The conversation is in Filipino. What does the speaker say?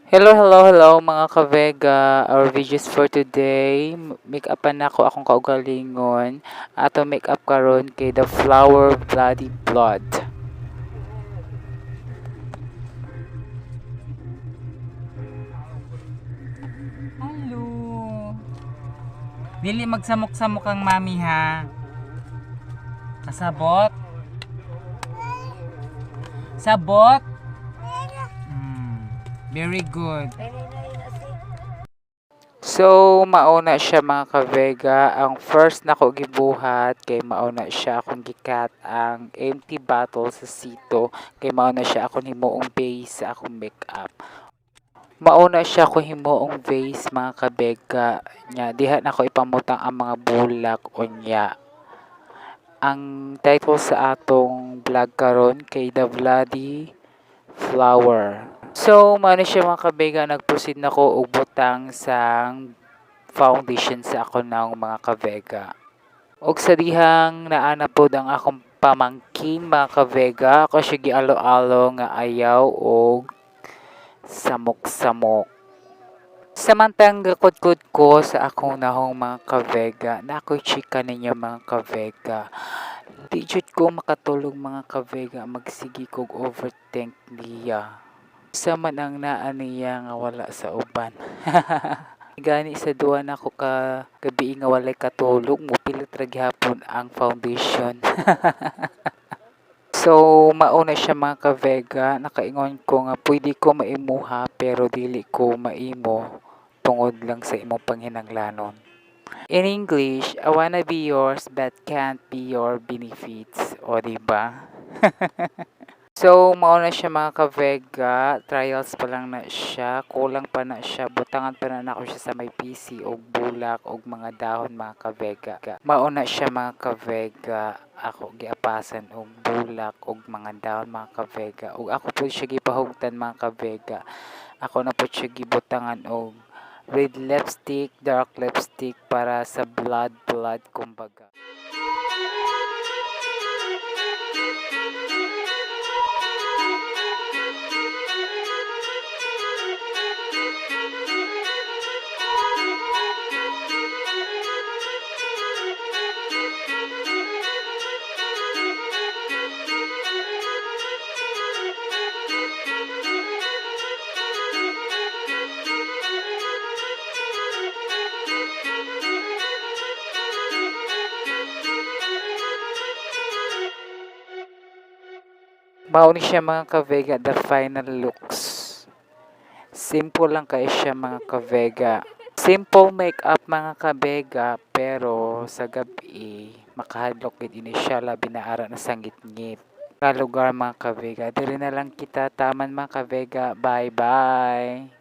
Hello, hello, hello mga ka-Vega. Our videos for today, make-upan na ako akong kaugalingon. Ato make-up karon kay The Flower Bloody Blood. Hello. Dili magsamok-samok ang mami ha. Kasabot? Sabot? Very good. So, mauna siya mga ka-Vega. Ang first na ko gibuhat, kay mauna siya akong gikat ang empty bottle sa sito. Kay mauna siya akong himuong base sa akong makeup. Mauna siya akong himuong base mga ka-Vega. Nya, diha na ko ipamutang ang mga bulak o nya. Ang title sa atong vlog karon kay The Bloody Flower. So, maano siya mga kabega, nag-proceed na ko og butang sang foundation sa ako ng mga kabega. Og sa dihang naana pod ang akong pamangkin mga kabega, ako siya gialo-alo nga ayaw og samok-samok. Samantang gakudkod ko sa akong nahong mga kabega, na ako'y chika ninyo mga kabega. Di jud ko makatulog mga kabega, magsigi kog overthink niya. Sa man ang naa niya nga wala sa uban. Gani sa duwa na ko ka gabi nga walay katulog mo pilit ra gihapon ang foundation. So mauna siya mga ka-Vega, nakaingon ko nga pwede ko maimuha pero dili ko maimo tungod lang sa imong panghinanglanon. In English, I wanna be yours but can't be your benefits. O diba? So, mauna siya mga ka-Vega, trials pa lang na siya, kulang pa na siya, butangan pa na ako siya sa may PC o bulak o mga dahon mga ka-Vega. Mauna siya mga ka-Vega, ako giapasan og bulak og mga dahon mga ka-Vega. Ug ako po siya gipahugtan mga ka-Vega. Ako na po siya gibutangan og red lipstick, dark lipstick para sa blood kumbaga. Mauni siya mga ka-Vega, the final looks. Simple lang kayo siya mga ka-Vega. Simple makeup mga ka-Vega, pero sa gabi, makahadlok din siya labi na ara na sanggit-ngit. Lugar mga ka-Vega, diri na lang kita taman mga ka-Vega. Bye-bye!